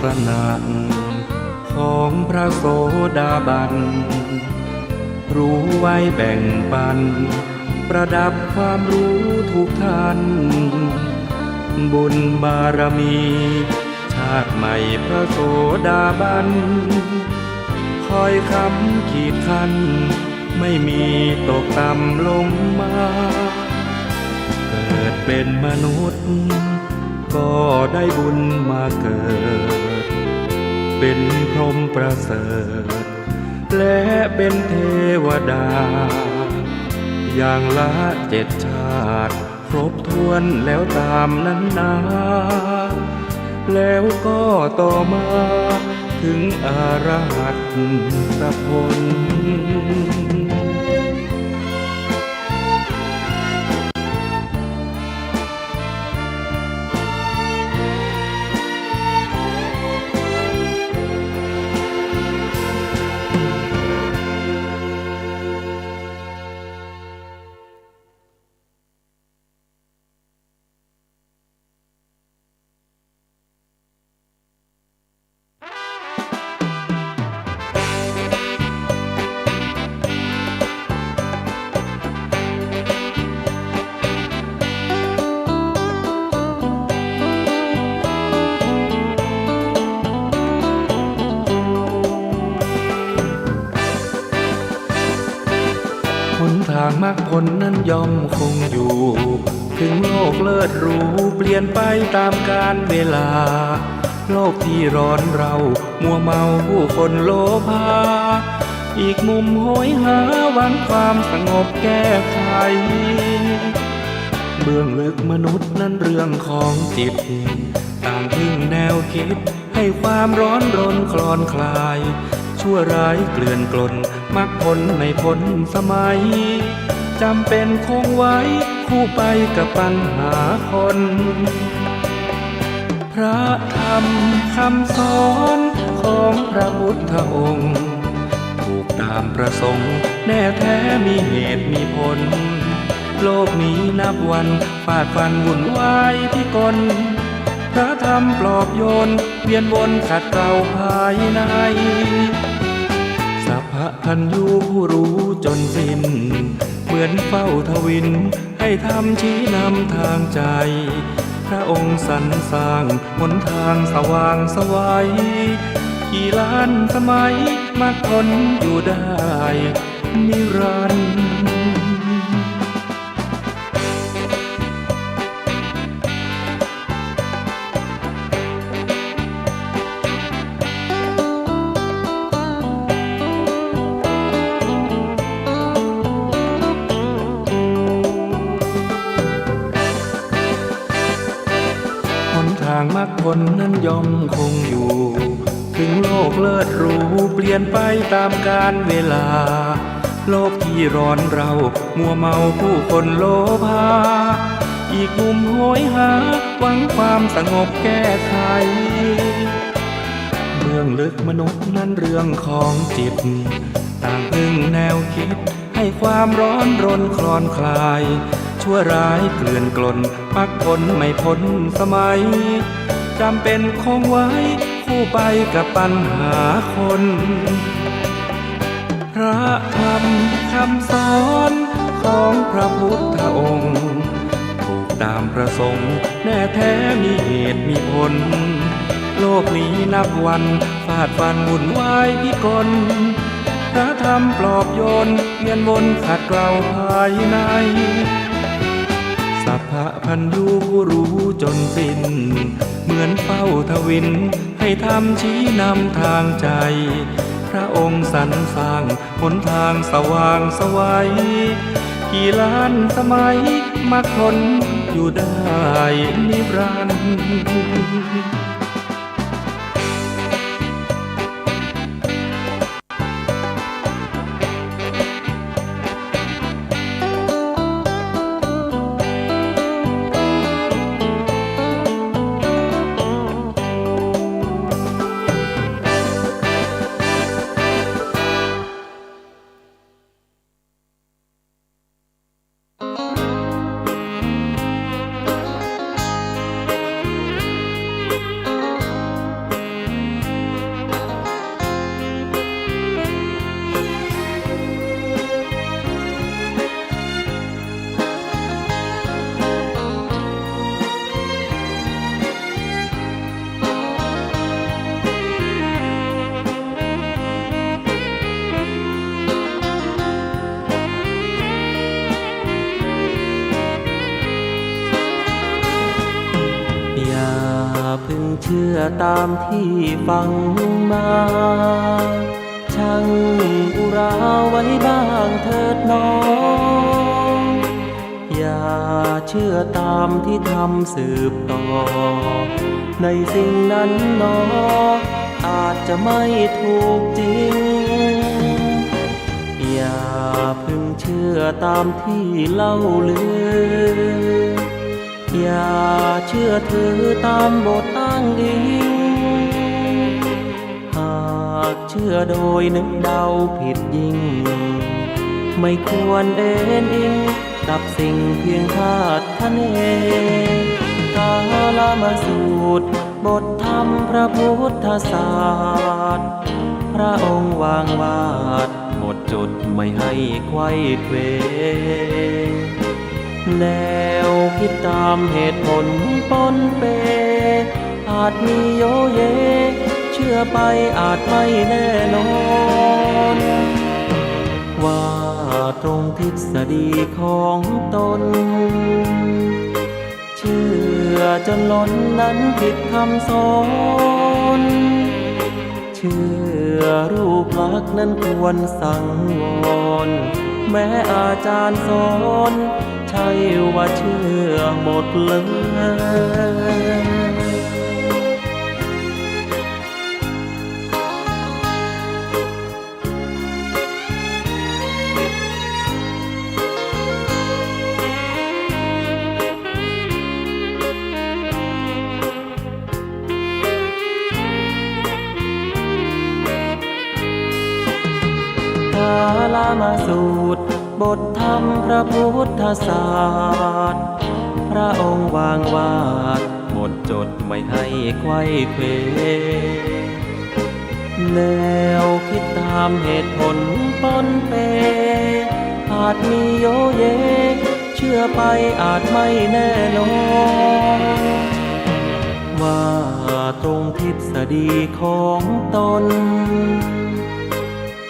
ตระหนักของพระโสดาบันรู้ไว้แบ่งปันประดับความรู้ทุกท่านบุญบารมีชาติใหม่พระโสดาบันคอยคำขีดคันไม่มีตกต่ำลงมาเกิดเป็นมนุษย์ก็ได้บุญมาเกิดเป็นพรหมประเสริฐและเป็นเทวดาอย่างละ7 ชาติครบถ้วนแล้วตามนั้นนาแล้วก็ต่อมาถึงอรหัตผลหนทางมรรคผลนั้นย่อมคงอยู่ถึงโลกเลิศหรูเปลี่ยนไปตามกาลเวลาโลกที่ร้อนเรามัวเมาผู้คนโลภาอีกมุมโหยหาหวังความสงบแก้ไขเบื้องลึกมนุษย์นั้นเรื่องของจิตต่างพึ่งแนวคิดให้ความร้อนรนคลอนคลายชั่วร้ายเกลื่อนกลนมรรคผลไม่พ้นสมัยจำเป็นคงไว้คู่ไปกับปัญหาคนพระธรรมคำสอนของพระพุทธองค์ถูกตามประสงค์แน่แท้มีเหตุมีผลโลกนี้นับวันฟาดฟันวุ่นวายพิกลพระธรรมปลอบโยนเวียนวนขัดเกลาภายในสัพพพัญญูผู้รู้จนสิ้นเหมือนเฝ้าทวินให้ทำชี้นำทางใจพระองค์สรรสร้างหนทางสว่างไสวกี่ล้านสมัยมรรคผลอยู่ได้นิรันดร์ทางมรรคผลนั้นย่อมคงอยู่ถึงโลกเลิศหรูเปลี่ยนไปตามกาลเวลาโลกที่ร้อนเรามัวเมาผู้คนโลภาอีกมุมโหยหาหวังความสงบแก้ไขเบื้องลึกมนุษย์นั้นเรื่องของจิตต่างพึ่งแนวคิดให้ความร้อนรนคลอนคลายชั่วร้ายเกลื่อนกลนมรรคผลไม่พ้นสมัยจำเป็นคงไว้คู่ไปกับปัญหาคนพระธรรมคำสอนของพระพุทธองค์ถูกตามประสงค์แน่แท้มีเหตุมีผลโลกนี้นับวันฟาดฟันวุ่นวายพิกลพระธรรมปลอบโยนเวียนวนขัดเกลาภายในสัพพพัญญูผู้รู้จนสิ้นเหมือนเฝ้าทวินให้ทำชี้นำทางใจพระองค์สรรสร้างหนทางสว่างไสวกี่ล้านสมัยมรรคผลอยู่ได้นิรันดร์ ตามที่ฟังมาช่างอุราไว้บ้างเถิดน้องอย่าเชื่อตามที่ทำสืบต่อในสิ่งนั้นนออาจจะไม่ถูกจริงอย่าเพิ่งเชื่อตามที่เล่าลืออย่าเชื่อถือตามบทอ้างอิงหากเชื่อโดยนึกเดาผิดยิ่งไม่ควรเอ็นอิงกับสิ่งเพียงคาดคะเนกาลมาสูตรบทธรรมพระพุทธศาสตร์พระองค์วางวาดหมดจุดไม่ให้ไขว้เขวแนวคิดตามเหตุผลปนเปอาจมีโยเยเชื่อไปอาจไม่แน่นอนว่าตรงทฤษฎีของตนเชื่อจนล้นนั้นผิดคำสอนเชื่อรูปลักษณ์นั้นควรสังวรแม้อาจารย์สอนใช่ว่าเชื่อหมดเลยกาลมาสูตรบทธรรมพระพุทธศาสตร์พระองค์วางวาดหมดจดไม่ให้ไขว้เขวแนวคิดตามเหตุผลปนเปอาจมีโยเยเชื่อไปอาจไม่แน่นอนว่าตรงทฤษฎีของตน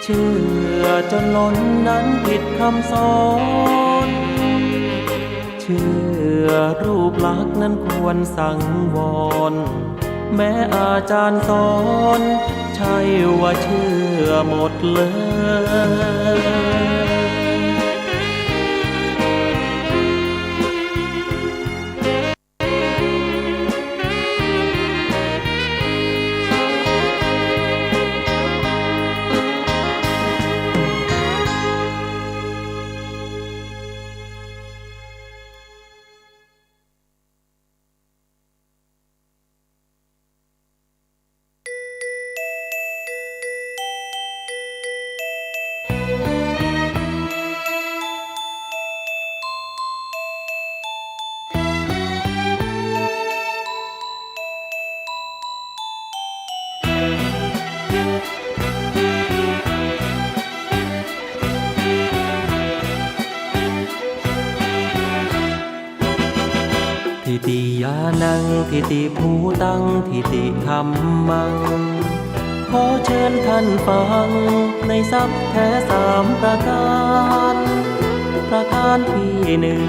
เชื่อจนล้นนั้นผิดคำสอนเชื่อรูปลักษณ์นั้นควรสังวรแม้อาจารย์สอนใช่ว่าเชื่อหมดเลยทิติยานังทิติภูตังทิติธรรมังขอเชิญท่านฟังในทรัพย์แท้สามประการประการที่หนึ่ง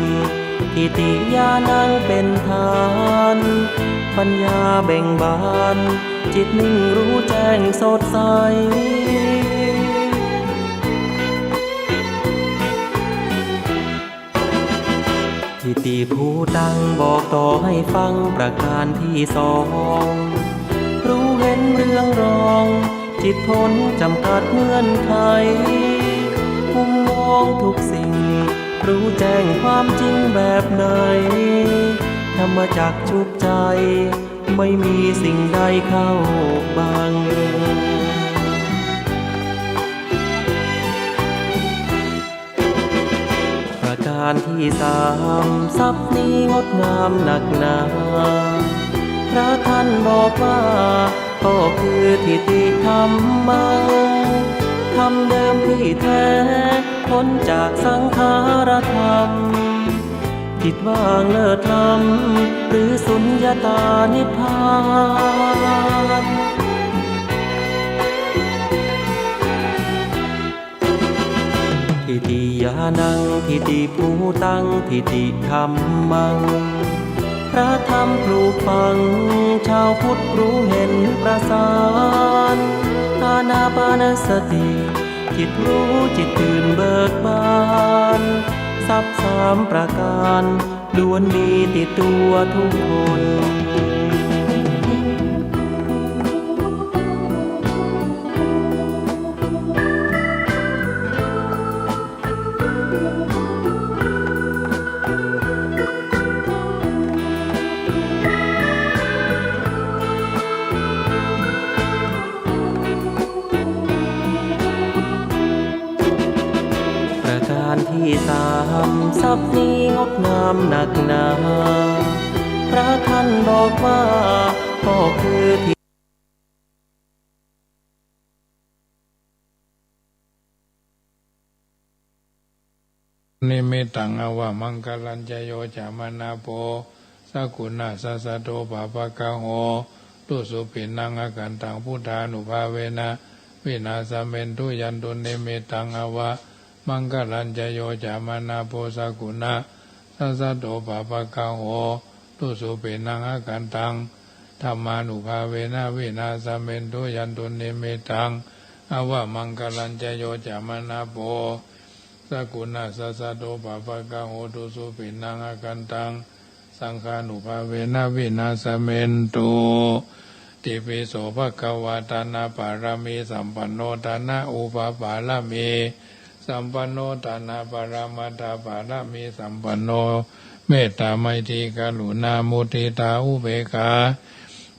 ทิติยานังเป็นทานปัญญาเบ่งบานจิตนิ่งรู้แจ้งสดใสทิติภูตังบอกต่อให้ฟังประการที่สองรู้เห็นเรื่องรองจิตพ้นจำกัดเงื่อนไขมุมมองทุกสิ่งรู้แจ้งความจริงแบบไหนธรรมจักชุบใจไม่มีสิ่งใดเข้าบังประการที่สามทรัพย์นี้งดงามหนักหนาพระท่านบอกว่าก็คือทิติธรรมังธรรมเดิมที่แท้พ้นจากสังขารธรรมจิตว่างเลิศล้ำหรือสุญญตานิพพานทิติยานังทิติภูตังทิติธรรมัง พระธรรมปลูกฝังชาวพุทธรู้เห็นประสานอานาปานสติจิตรู้จิตตื่นเบิกบานทรัพย์สามประการล้วนมีติดตัวทุกคนที่สามทรัพย์นี้งดงามหนักหนาพระท่านบอกว่าก็คือที่นิมิตังอวะมังคลัญจโยจามนาโปสักขุณาสัสสโตปะปะกะโหตุสุปินังอกันตังพุทธานุภาเวนะวินาสเมนตุยันตุนิมิตังอวะมังคลัญจโยจามนาโปสักขุณาสัสสโตปะปะกะโหตุสุปินังอกันตังธรรมานุภาเวนะวินาสเมนตุยันตุนิมิตังอวะมังคลัญจโยจามนาโปสักขุณาสัสสะโตปะปะกะโหตุสุปินังอกันตังสังฆานุภาเวนะวินาศเมนตุติปิโสภะคะวะตานาปารมีสัมปันโนตานะอุปปารมีสัมปันโนตานาปารมัตถปารมีสัมปันโนเมตตาไมตรีกรุณามุทิตาอุเบกขา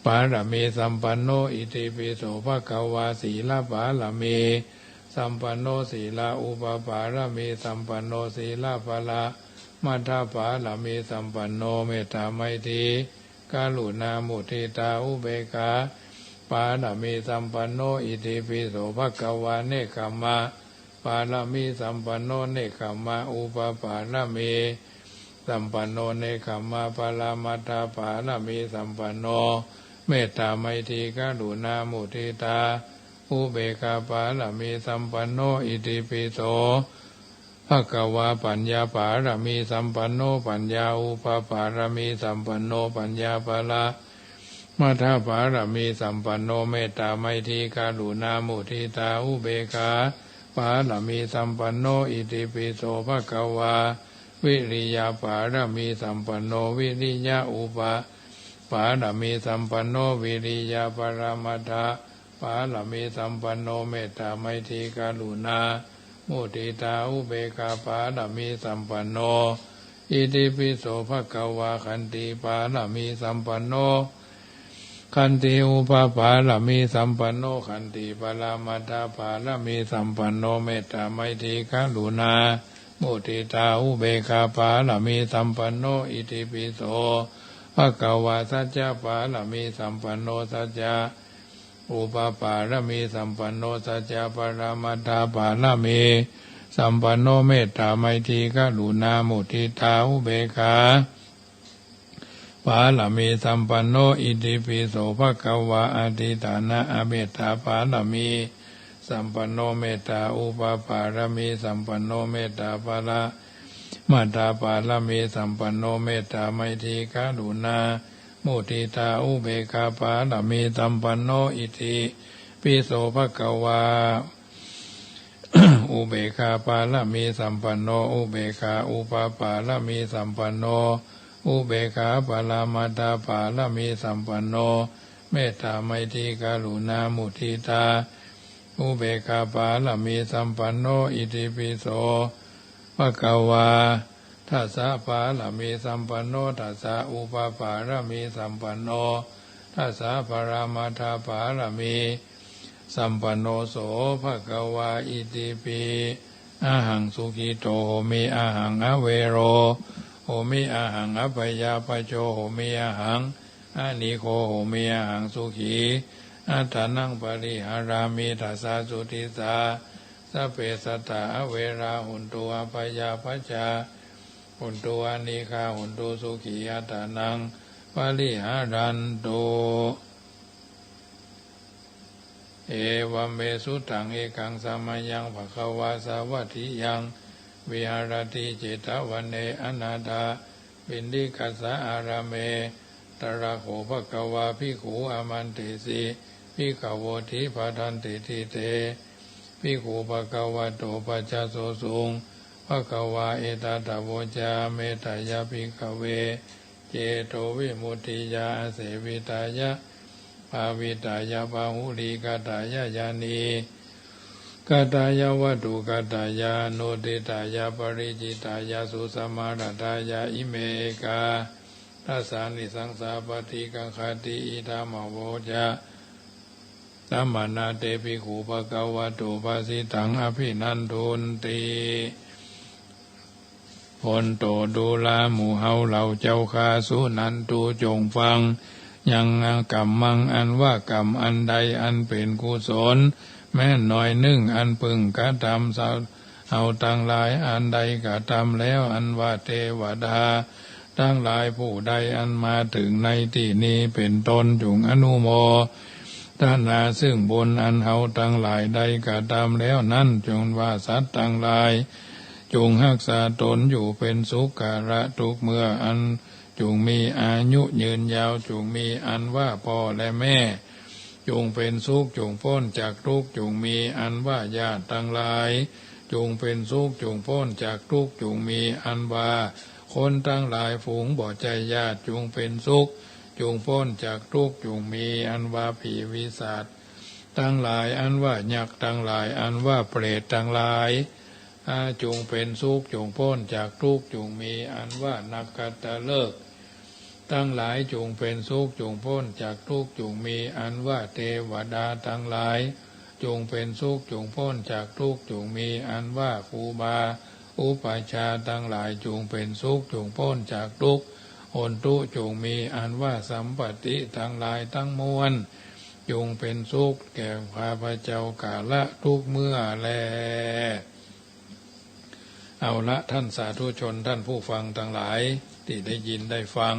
ปารมีสัมปันโนอิติปิโสภะคะวะศีลปารมีสัมปันโนศีลาอุปปารมีสัมปันโนศีลาภละมัทธปารมีสัมปันโนเมตตาไมตรีกรุณามุทิตาอุเบกขาปารมีสัมปันโนอิติปิโสภะคะวะเนกขัมมะปารมีสัมปันโนเนกขัมมะอุปปารมีสัมปันโนเนกขัมมะปรมัตถปารมีสัมปันโนเมตตาไมตรีกรุณามุทิตาอุเบกขาปารมีสัมปันโนอิติปิโสภะคะวะปัญญาปารมีสัมปันโนปัญญาอุปปารมีสัมปันโนปัญญาภละมัทธปารมีสัมปันโนเมตตาไมตรีกรุณามุทิตาอุเบกขาปารมีสัมปันโนอิติปิโสภะคะวะวิริยาปารมีสัมปันโนวิริยะอุปปารมีสัมปันโนวิริยาปรมัตถปารมีสัมปันโนเมตตาไมตรีกรุณามุทิตาอุเบกขาปารมีสัมปันโนอิติปิโสภะคะวะขันติปารมีสัมปันโนขันติอุปปารมีสัมปันโนขันติปรมัตถปารมีสัมปันโนเมตตาไมตรีกรุณามุทิตาอุเบกขาปารมีสัมปันโนอิติปิโสภะคะวะสัจจะปารมีสัมปันโนสัจจะอุปปารมีสัมปันโนสัจจะปรมัตถปารมีสัมปันโนเมตตาไมตรีกรุณามุทิตาอุเบกขาปารมีสัมปันโนอิติปิโสภะคะวะอธิฐานะอเมตตาปารมีสัมปันโนเมตตาอุปปารมีสัมปันโนเมตตาภละมัทธปารมีสัมปันโนเมตตาไมตรีกรุณามุทิตาอุเบกขาปารมีสัมปันโนอิติปิโสภะคะวะอุเบกขาปารมีสัมปันโนอุเบกขาอุปปารมีสัมปันโนอุเบกขาปรมัตถปารมีสัมปันโนเมตตาไมตรีกรุณามุทิตาอุเบกขาปารมีสัมปันโนอิติปิโสภะคะวะทัสสะปารมีสัมปันโนทัสสะอุปปารมีสัมปันโนทัสสะปรมัตถปารมีสัมปันโนโสภะคะวะอิติปิอะหังสุขิโตโหมิอะหังอเวโรโหมิอะหังอภยาปโจโหมิอะหังอานิโคโหมิอะหังสุขีอัตถนังปริหารามิทัสสะสุติสาสัพเพสัตตาอเวราหุนตุอภยาปจาหุนตุอานิคาหุนตุสุขีอัตถนังปริหารันตุเอวัมเมสุตังเอกังสัมมายังภควาสาวัตถิยังวิหารติเจตวันเนอนาถา ปินดิกัสสะอาราเมตระโขภะคะวาภิกขุอามันติสีภิกขโวทิปะทันติทิเตภิกขุภะคะวะโตปัจจโสสุงภะคะวาเอตตะโวจาเมตตายะภิกขเวเจโตวิมุตติยาเสวิตายะภาวิตายะปาหุลิกตายะยานีกตายะวัตถุกตายะโนติตายะปริจิตายะสุสมาตตายะอิเมกาทัสสานิสังสาปฏิกังคติอิธามโวจาธัมมานาเตปิขูปะกวะโตภาสิตังอภินันทุนติพลโตดูลาหมู่เฮาเหล่าเจ้าข้าสุนันตูจงฟังยังกรรมมังอันว่ากรรมอันใดอันเป็นกุศลแม้น้อยนึ่งอันพึงกระทำเอาตั้งหลายอันใดกระทำแล้วอันว่าเทวดาตั้งหลายผู้ใดอันมาถึงในที่นี้เป็นต้นจงอนุโมทนาซึ่งบุญอันเฮาตั้งหลายใดกระทำแล้วนั้นจงว่าสัตว์ตั้งหลายจงรักษาตนอยู่เป็นสุขการะทุกเมื่ออันจงมีอายุยืนยาวจงมีอันว่าพ่อและแม่จงเป็นสุขจงพ้นจากทุกข์จงมีอันว่าญาติทั้งหลายจงเป็นสุขจงพ้นจากทุกข์จงมีอันว่าคนทั้งหลายฝูงบ่ใจญาติจงเป็นสุขจงพ้นจากทุกข์จงมีอันว่าผีวิสัชทั้งหลายอันว่ายักษ์ทั้งหลายอันว่าเปรตทั้งหลายจงเป็นสุขจงพ้นจากทุกข์จงมีอันว่านักขัตฤกษ์ทั้งหลายจงเป็นสุขจงพ้นจากทุกข์จงมีอันว่าเทวดาทั้งหลายจงเป็นสุขจงพ้นจากทุกข์จงมีอันว่าครูบาอุปชฌาย์ทั้งหลายจงเป็นสุขจงพ้นจากทุกข์โอนตุจงมีอันว่าสัมปติทั้งหลายทั้งมวลจงเป็นสุขแก่ข้าพเจ้ากาละทุกเมื่อแลเอาละท่านสาธุชนท่านผู้ฟังทั้งหลายที่ได้ยินได้ฟัง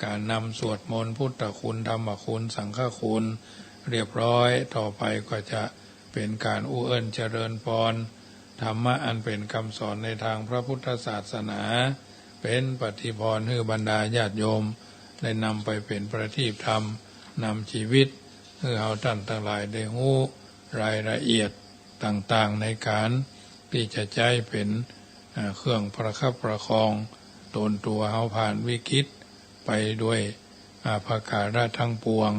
การนำสวดมนต์พุทธคุณธรรมคุณสังฆคุณเรียบร้อยต่อไปก็จะเป็นการอุเอิ้นเจริญพรธรรมะอันเป็นคำสอนในทางพระพุทธศาสนาเป็นปฏิพรให้บรรดาญาติโยมได้นำไปเป็นประทีปธรรมนำชีวิตให้เราท่านทั้งหลายได้รู้รายละเอียดต่างๆในการที่จะใช้เป็นเครื่องประคับประคองตนตัวเฮาผ่านวิกฤตไปด้วยภาการะทั้งปวง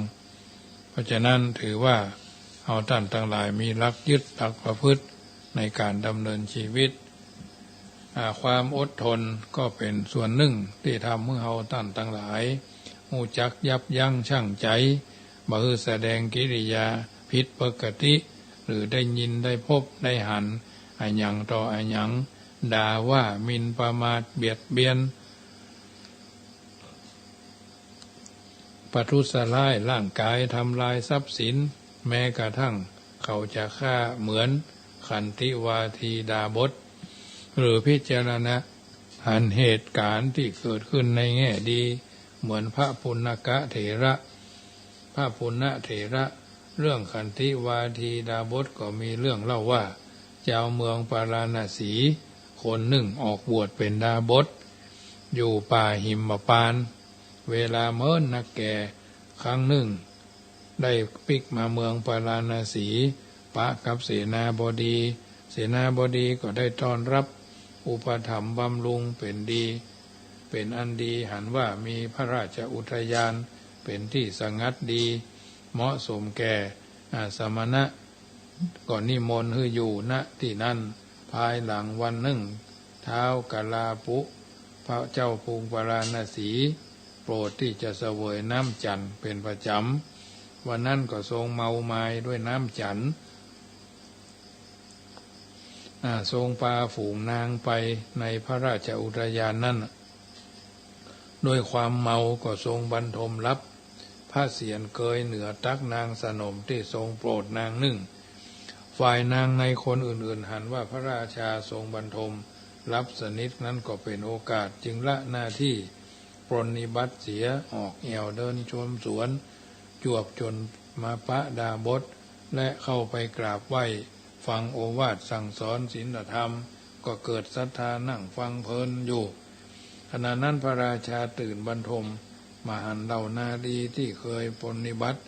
เพราะฉะนั้นถือว่าเฮาท่านทั้งหลายมีหลักยึดหลักประพฤติในการดำเนินชีวิตความอดทนก็เป็นส่วนหนึ่งที่ทำให้เฮาท่านทั้งหลายรู้จักยับยั้งชั่งใจบ่แสดงกิริยาผิดปกติหรือได้ยินได้พบได้หันอันหยังต่ออันหยังด่าว่าหมิ่นประมาทเบียดเบียนประทุษร้ายร่างกายทำลายทรัพย์สินแม้กระทั่งเขาจะฆ่าเหมือนขันติวาทีดาบทหรือพิจารณาหันเหตุการณ์ที่เกิดขึ้นในแง่ดีเหมือนพระปุณกะเถระพระปุณณเถระเรื่องขันติวาทีดาบทก็มีเรื่องเล่าว่าเจ้าเมืองปาราณสีคนหนึ่งออกบวชเป็นดาบทอยู่ป่าหิมพานต์เวลาเมินนักแก่ครั้งหนึ่งได้ปิกมาเมืองปาราณสีปะกับเสนาบดีก็ได้ต้อนรับอุปถัมภ์บำรุงเป็นดีเป็นอันดีหันว่ามีพระราชอุทยานเป็นที่สงัดดีเหมาะสมแก่สมณะก่อนนิมนต์ให้อยู่ณที่นั่นภายหลังวันหนึ่งท้าวกลาปุพระเจ้าภูมิปาราณสีโปรดที่จะเสวยน้ำจันทร์เป็นประจำวันนั้นก็ทรงเมาไม้ด้วยน้ำจันทร์ทรงพาฝูงนางไปในพระราชอุทยานนั้นด้วยความเมาก็ทรงบรรทมรับผ้าเสียนเกยเหนือตักนางสนมที่ทรงโปรดนางหนึ่งฝ่ายนางในคนอื่นๆหันว่าพระราชาทรงบรรทมรับสนิทนั้นก็เป็นโอกาสจึงละหน้าที่ปรนนิบัติเสียออกแอวเดินชมสวนจวบจนมาปะดาบทและเข้าไปกราบไหว้ฟังโอวาทสั่งสอนศีลธรรมก็เกิดศรัทธานั่งฟังเพลินอยู่ ขณะนั้นพระราชาตื่นบรรทมมหันต์เหล่านาดีที่เคยปรนนิบัติ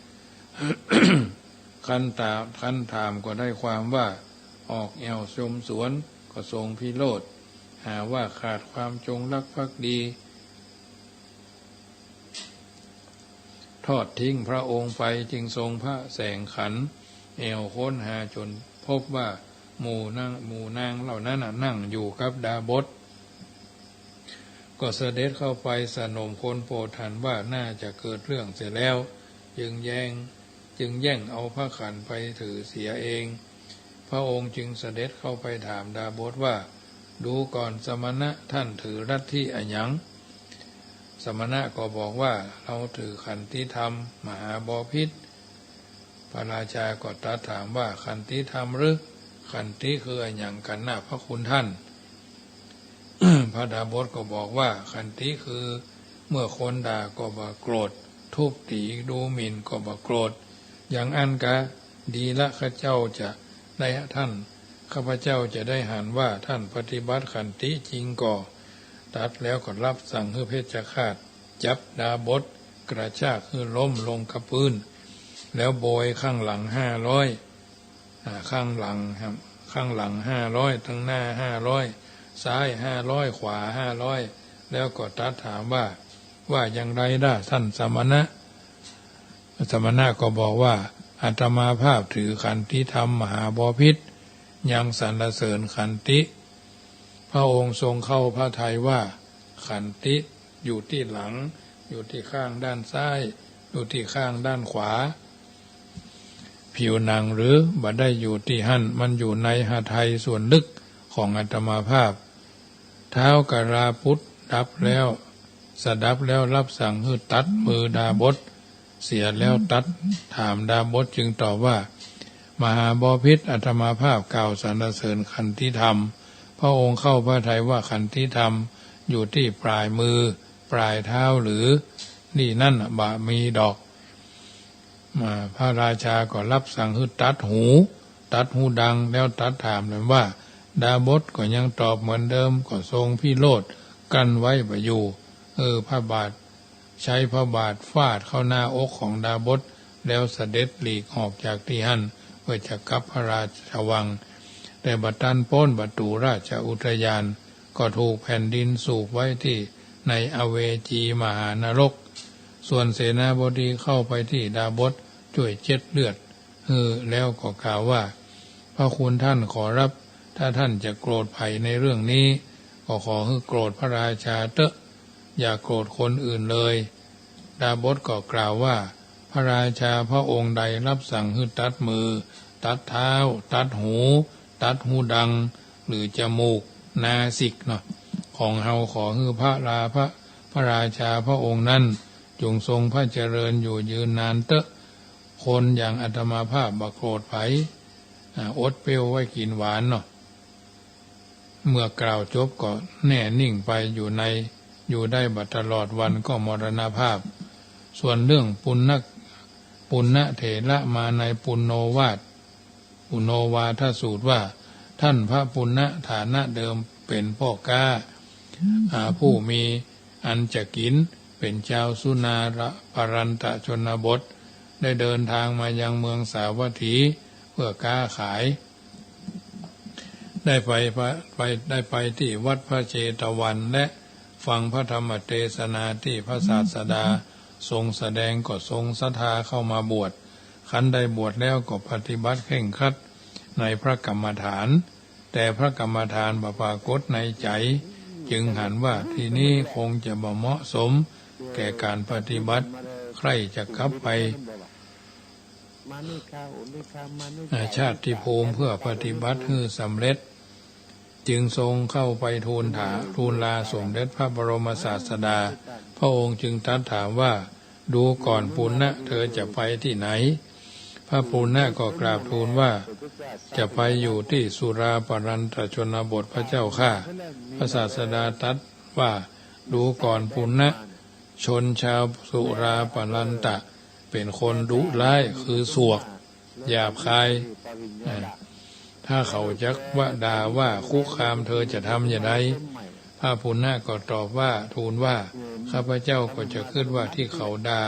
คันถามก็ได้ความว่าออกแอวชมสวนก็ทรงพิโรธหาว่าขาดความจงรักภักดีทอดทิ้งพระองค์ไปจึงทรงพระแสงขันแอวค้นหาจนพบว่าหมู่นางเหล่านั้นนั่งอยู่กับดาบสก็เสด็จเข้าไปสนมคนโปรดทันว่าน่าจะเกิดเรื่องเสียแล้วจึงแย่งเอาพระขันไปถือเสียเองพระองค์จึงเสด็จเข้าไปถามดาบสว่าดูก่อนสมณะท่านถือลัทธิอะหยังสมณะก็บอกว่าเราถือขันติธรรมมหาบพิตรพระราชาก็ตรัสถามว่าขันติธรรมหรือขันติคืออะหยังกันนะพระคุณท่าน พระดาบสก็บอกว่าขันติคือเมื่อคนด่าก็บ่โกรธทุบตีดูหมิ่นก็บ่โกรธอย่างอันกะดีละข้าเจ้าจะได้ท่านข้าพเจ้าจะได้หันว่าท่านปฏิบัติขันติจริงก่อตัดแล้วก็รับสั่งให้เพชฌฆาตจับดาบสกระชากให้ล้มลงกับพื้นแล้วโบยข้างหลัง500ข้างหลังครับข้างหลัง500ทั้งหน้า500ซ้าย500ขวา500แล้วก็ตรัสถามว่าอย่างไรได้ท่านสมณะก็บอกว่าอาตมาภาพถือขันติธรรมมหาบพิตรยังสรรเสริญขันติพระองค์ทรงเข้าพระทัยว่าขันติอยู่ที่หลังอยู่ที่ข้างด้านซ้ายอยู่ที่ข้างด้านขวาผิวหนังหรือบ่ได้อยู่ที่หั่นมันอยู่ในหทัยส่วนลึกของอาตมาภาพเท้ากราพุทธดับแล้วสดับแล้วรับสั่งให้ตัดมือดาบสเสียแล้วตัดถามดาบสจึงตอบว่ามหาบพิตรอาตมาภาพกล่าวสรรเสริญขันติธรรมพระองค์เข้าพระทัยว่าขันติธรรมอยู่ที่ปลายมือปลายเท้าหรือนี่นั่นบ่มีดอกพระราชาก็รับสั่งให้ตัดหูดังแล้วตัดถามเลยว่าดาบสก็ยังตอบเหมือนเดิมก็ทรงพิโรธกันไว้บ่อยู่พระบาทใช้พระบาทฟาดเข้าหน้าอกของดาบสแล้วเสด็จหลีกออกจากที่หั่นเพื่อจะกลับพระราชวังแต่บัดนั้นพ้นประตูราชอุทยานก็ถูกแผ่นดินสูบไว้ที่ในอเวจีมหานรกส่วนเสนาบดีเข้าไปที่ดาบสช่วยเช็ดเลือดแล้วก็กล่าวว่าพระคุณท่านขอรับถ้าท่านจะโกรธภัยในเรื่องนี้ก็ขอให้โกรธพระราชาเถอะอย่าโกรธคนอื่นเลยดาบสก็กล่าวว่าพระราชาพระองค์ใดรับสั่งให้ตัดมือตัดเท้าตัดหูดังหรือจมูกนาสิกเนาะของเฮาขอให้พระราชาพระองค์นั้นจงทรงพระเจริญอยู่ยืนนานเถอะคนอย่างอาตมาภาพบ่โกรธไผอดเปรี้ยวไว้กินหวานเนาะเมื่อกล่าวจบก็แน่นิ่งไปอยู่ได้บัดตลอดวันก็มรณภาพส่วนเรื่องปุณณเถระมาในปุณโนวาทสูตรว่าท่านพระปุณณฐานะเดิมเป็นพ่อกาผู้มีอันจะกินเป็นเจ้าสุนาระปรันตชนบทได้เดินทางมายังเมืองสาวัตถีเพื่อค้าขายได้ไปที่วัดพระเชตวันและฟังพระธรรมเทศนาที่พระศาสดาทรงแสดงก็ทรงศรัทธาเข้ามาบวชขันได้บวชแล้วก็ปฏิบัติเคร่งครัดในพระกรรมฐานแต่พระกรรมฐานบ่ปรากฏในใจจึงหันว่าที่นี้คงจะบ่เหมาะสมแก่การปฏิบัติใครจะกลับไปชาติภูมิเพื่อปฏิบัติให้สำเร็จจึงทรงเข้าไปทูลลาสมเด็จพระบรมศาสดาพระองค์จึงตรัสถามว่าดูก่อนปุณณะเธอจะไปที่ไหนพระปุณณะก็กราบทูลว่าจะไปอยู่ที่สุราปรันตชนบทพระเจ้าข้าพระศาสดาตรัสว่าดูก่อนปุณณะชนชาวสุราปรันตะเป็นคนดุร้ายคือสวกหยาบคายถ้าเขาจักว่าด่าว่าคุกคามเธอจะทำอย่างไรพ พระปุณณะก็ตอบว่าทูลว่าข้าพเจ้าก็จะคิดว่าที่เขาด่า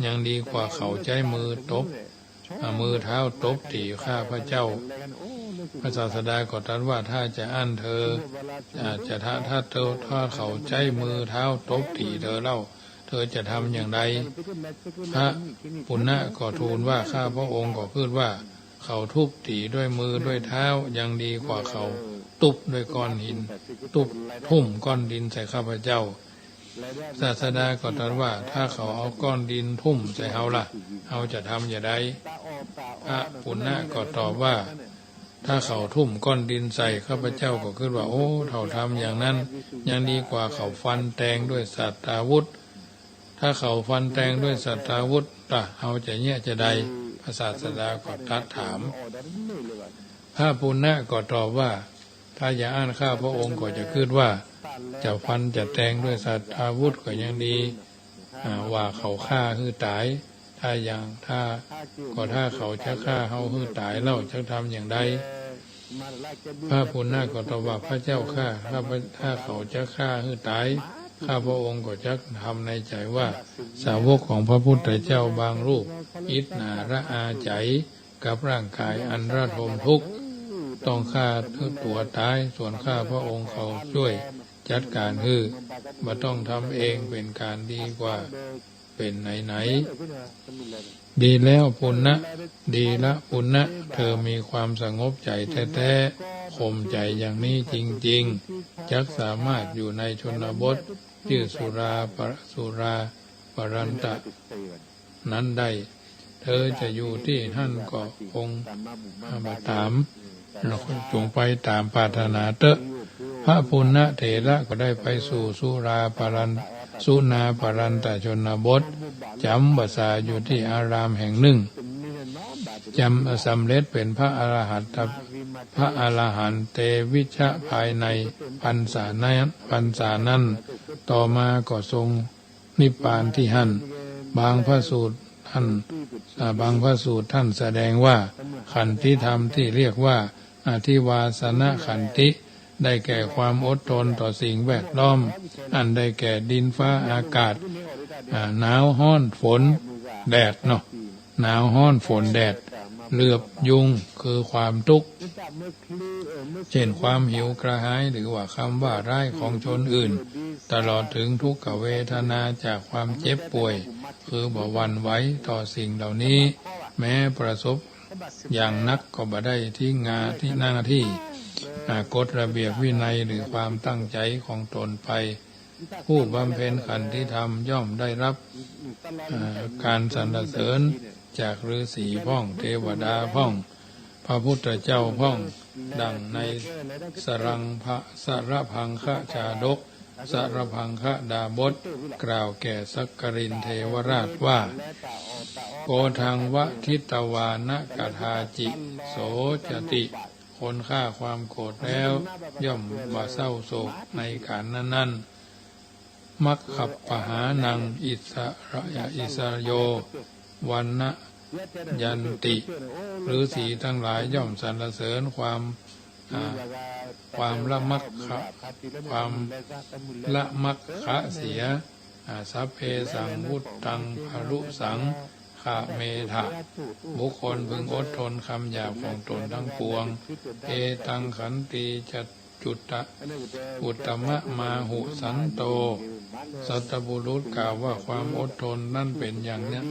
ยังดีกว่าเขาใช้มือตบมือเท้าตบตีข้าพเจ้าพระศาสดาก็ตรัสว่าถ้าจะอั้นเธอจะถ้าเขาใช้มือเท้าตบตีเธอเล่าเธอจะทำอย่างไรพระปุณณะก็ทูลว่าข้าพระองค์ก็คิดว่าเขาทุบตีด้วยมือด้วยเท้ายังดีกว่าเขาตุบด้วยก้อนหินตุบทุ่มก้อนดินใส่ข้าพเจ้าศาสดาก็ตรัสว่าถ้าเขาเอาก้อนดินทุ่มใส่เฮาล่ะเฮาจะทำอย่างไรพระปุณณะก็ตอบว่าถ้าเขาทุ่มก้อนดินใส่ข้าพเจ้าก็คิดว่าโอ้เขาทำอย่างนั้นยังดีกว่าเขาฟันแทงด้วยสัตราวุธถ้าเขาฟันแทงด้วยสัตราวุธล่ะเฮาจะเนี้ยจะใดพระศาสดาก็ตรัสถามพระปุณณะก็ตอบว่าถ้าอย่าอ่านข้าพระองค์ก็จะคิดว่าจะฟันจะแทงด้วยสัตราวุธก็ยังดีว่าเขาฆ่าคือตายถ้าเขาจะฆ่าเฮาคือตายเล่าจะทำอย่างใดพระปุณณะก็ตอบว่าพระเจ้าข้าถ้าเขาจะฆ่าคือตายข้าพระองค์ก็จะทำในใจว่าสาวกของพระพุทธเจ้าบางรูปอิจฉาระอาใจกับร่างกายอันระทมทุกข์ต้องฆ่าตัวตายส่วนข้าพระองค์เขาช่วยจัดการบ่ต้องทำเองเป็นการดีกว่าเป็นไหนดีแล้วปุณณะดีละปุณณะเธอมีความสงบใจแท้ๆข่มใจอย่างนี้จริงๆจักสามารถอยู่ในชนบทชื่อสุราปรันตะนั้นได้เธอจะอยู่ที่ท่านก็คงมาตามเราจงไปตามปรารถนาเถอะพระปุณณะเถระก็ได้ไปสู่สุนาปรันตชนบทจำพรรษาอยู่ที่อารามแห่งหนึ่งจำสำเร็จเป็นพระอรหันต์เตวิชะภายในพรรษานั้นต่อมาก็ทรงนิพพานที่หั่นบางพระสูตรท่านแสดงว่าขันติธรรมที่เรียกว่าอธิวาสนขันติได้แก่ความอดทนต่อสิ่งแวดล้อมอันได้แก่ดินฟ้าอากาศหนาวร้อนฝนแดดเนาะหนาวร้อนฝนแดดเหลือบยุงคือความทุกข์เช่นความหิวกระหายหรือว่าคำว่าร้ายของชนอื่นตลอดถึงทุกขเวทนาจากความเจ็บป่วยคือบ่หวั่นไหวต่อสิ่งเหล่านี้แม้ประสบอย่างนักก็บ่ได้ทิ้งงานที่หน้าที่กฎระเบียบวินัยหรือความตั้งใจของตนไปผู้บำเพ็ญขันติธรรมย่อมได้รับการสรรเสริญจากฤาษีพ่องเทวดาพ่องพระพุทธเจ้าพ่องดังในสรพังคะชาดกสรพังคะดาบทกล่าวแก่สักกรินเทวราชว่าโกทังวะทิตวานกถาจิโสจติคนฆ่าความโกรธแล้วย่อมบ่เศร้าโศกในการนั้นมักขับปหานังอิสรโยวันนะยันติหรือสีทั้งหลายย่อมสรรเสริญความละมักคะเสียสัพเพสังวุตตังภรุสังขะเมถะบุคคลพึงอดทนคำหยาบของตนทั้งปวงเอตังขันติจัจุตะอุตตมะมาหุสันโตสัตบุรุษกล่าวว่าความอดทนนั่นเป็นอย่างนี้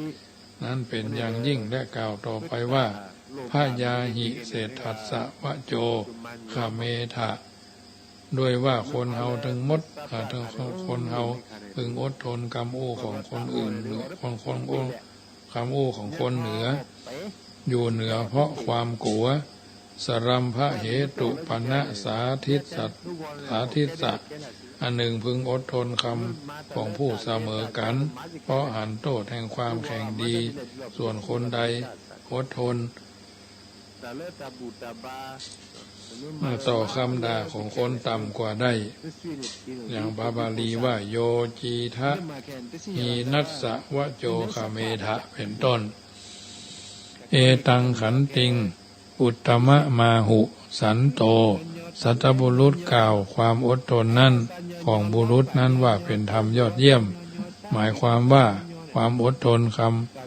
นั่นเป็นอย่างยิ่งและกล่าวต่อไปว่าพยาหิเศรษทัสสะวะโจขะเมถะด้วยว่าคนเฮาทั้งหมดทั้งคนเฮาพึงอดทนคำอู้ของคนอื่นคำอู้ของคนเหนืออยู่เหนือเพราะความกลัวสรัมภะเหตุปนะสาธิตสัตอันหนึ่งพึงอดทนคำของผู้เสมอกันเพราะหันโทษแห่งความแข่งดีส่วนคนใดอดทนต่อคำด่าของคนต่ำกว่าได้อย่างบาบาลีว่าโยจีทะหีนัสสะวะโจคาเมทะเป็นต้นเอตังขันติงอุตตมะมาหุสันโตสัตบุรุษกล่าวความอดทนนั้น ของบุรุษนั้นว่าเป็นธรรมยอดเยี่ยม หมายความว่าความอดทนค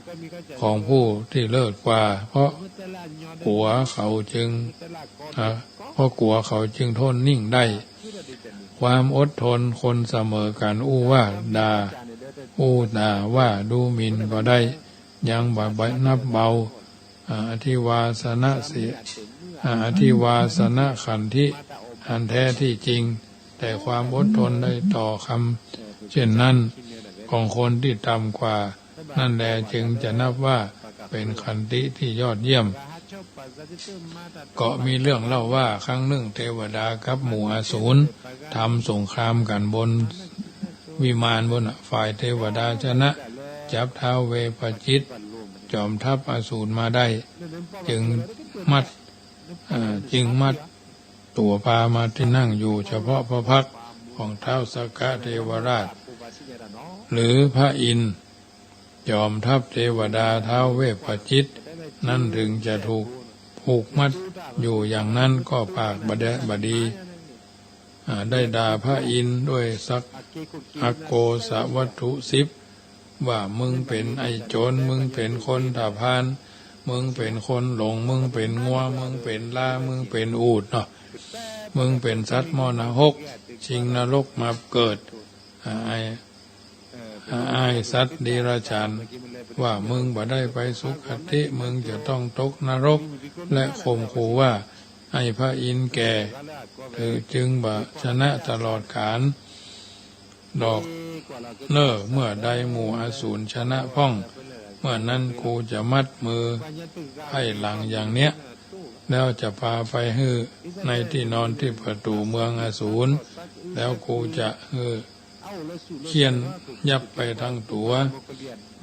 ำของผู้ที่เลิศกว่า เพราะกลัวเขาจึงทนนิ่งได้ ความอดทนคนเสมอกันอู้ว่าด่าดูหมิ่นก็ได้ยังบ่นับเบาอธิวาสนะขันธิอันแท้ที่จริง แต่ความอดทนได้ต่อคำเช่นนั้นของคนที่ต่ำกว่านั่นแลจึงจะนับว่าเป็นขันติที่ยอดเยี่ยมก็มีเรื่องเล่าว่าครั้งหนึ่งเทวดากับหมู่อสูรทำสงครามกันบนวิมานบนฝ่ายเทวดาชนะจับท้าวเวปจิตจอมทัพอสูรมาได้จึงมัดตัวพามาที่นั่งอยู่เฉพาะพระพักตร์ของท้าวสักกะเทวราชหรือพระอินทร์จอมทัพเทวดาท้าวเวปจิตนั่นถึงจะถูกผูกมัดอยู่อย่างนั้นก็ปากบดีได้ด่าพระอินทร์ด้วยสักอโกสวัตถุ10ว่ามึงเป็นไอ้โจรมึงเป็นคนตาพานมึงเป็นคนหลงมึงเป็นงัวมึงเป็นลามึงเป็นอูฐเนาะมึงเป็นสัตว์มรณะ6ชิงนรกมาเกิดไอ้สัตว์เดรัจฉานว่ามึงบ่ได้ไปสุคติมึงจะต้องตกนรกและข่มขู่ว่าไอ้พระอินทร์แก่เธอจึงบ่ชนะตลอดกาลดอกเมื่อใดหมู่อสูรชนะพ่องเมื่อนั้นกูจะมัดมือให้หลังอย่างเนี้ยแล้วจะพาไปฮื้อในที่นอนที่ประตูเมืองอสูรแล้วกูจะฮื้อเคี่ยนยับไปทั้งตัว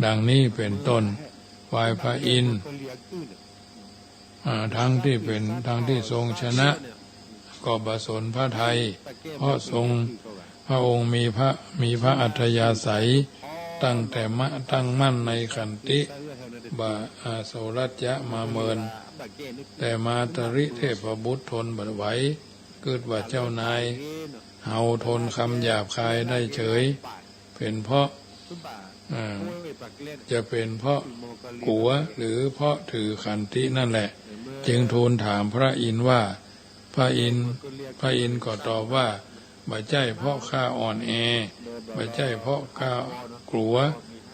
ดังนี้เป็นต้นฝ่ายพระอินทร์ทั้งที่ทรงชนะก็บสนพระทัยเพราะพระองค์มีพระอัธยาศัยตั้งมั่นในขันติบาโสรัจจะมาเมินแต่มาตริเทพบุตรทนบัดไหวเกิดว่าเจ้านายเฮาทนคำหยาบคายได้เฉยเป็นเพราะจะเป็นเพราะกลัวหรือเพราะถือขันตินั่นแหละจึงทูลถามพระอินทร์ว่าพระอินทร์ก็ตอบว่าบ่ใช่เพราะข้าอ่อนแอบ่ใช่เพราะข้ากลัว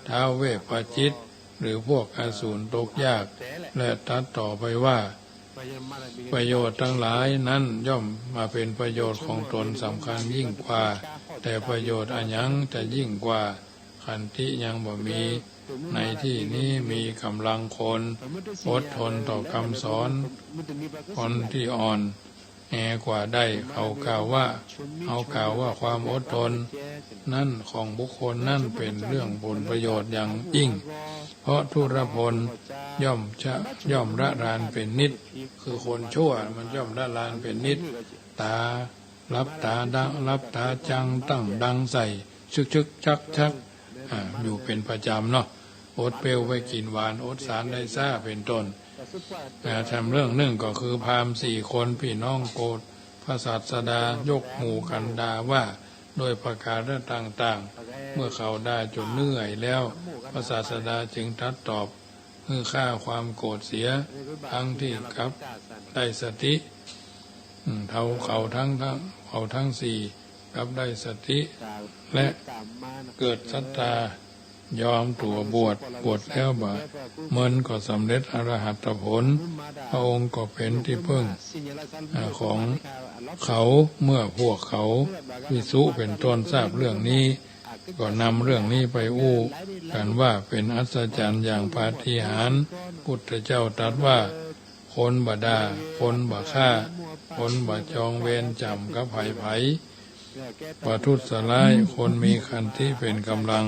ท้าวเวปปจิตหรือพวกอสูรตกยากและตัดต่อไปว่าประโยชน์ทั้งหลายนั้นย่อมมาเป็นประโยชน์ของตนสำคัญยิ่งกว่าแต่ประโยชน์อันยังจะยิ่งกว่าขันติยังบ่มีในที่นี้มีกำลังคนอดทนต่อคำสอนคนที่อ่อนแอกว่าได้เขากล่าวว่าความอดทนนั่นของบุคคลนั่นเป็นเรื่องผลประโยชน์อย่างยิ่งเพราะทุรพลย่อมละลานเป็นนิดคือคนชั่วมันย่อมละลานเป็นนิดตารับตาจังตั้งดังใส่ชึกชักอยู่เป็นประจำเนาะอดเปรี้ยวไว้กินหวานอดสารได้ซ่าเป็นต้นทำเรื่องหนึ่งก็คือพราหมณ์4 คนพี่น้องโกฏพระศาสดายกหมู่กันด่าว่าโดยประการต่างๆเมื่อเขาด่าจนเหนื่อยแล้วพระศาสดาจึงตรัสตอบเพื่อฆ่าความโกรธเสียทั้งที่กับได้สติเขาทั้ง4กับได้สติและเกิดศรัทธายอมตัวบวชแล้วมันก็สำเร็จอรหัตผลพระองค์ก็เป็นที่พึ่งของเขาเมื่อพวกเขาวิสุเป็นต้นทราบเรื่องนี้ก็นำเรื่องนี้ไปอู้กันว่าเป็นอัศจรรย์อย่างปาฏิหาริย์พุทธเจ้าตรัสว่าคนบ่ด่าคนบ่ฆ่าคนบ่จองเวรจำกับไผประทุษร้ายคนมีขันติเป็นกำลัง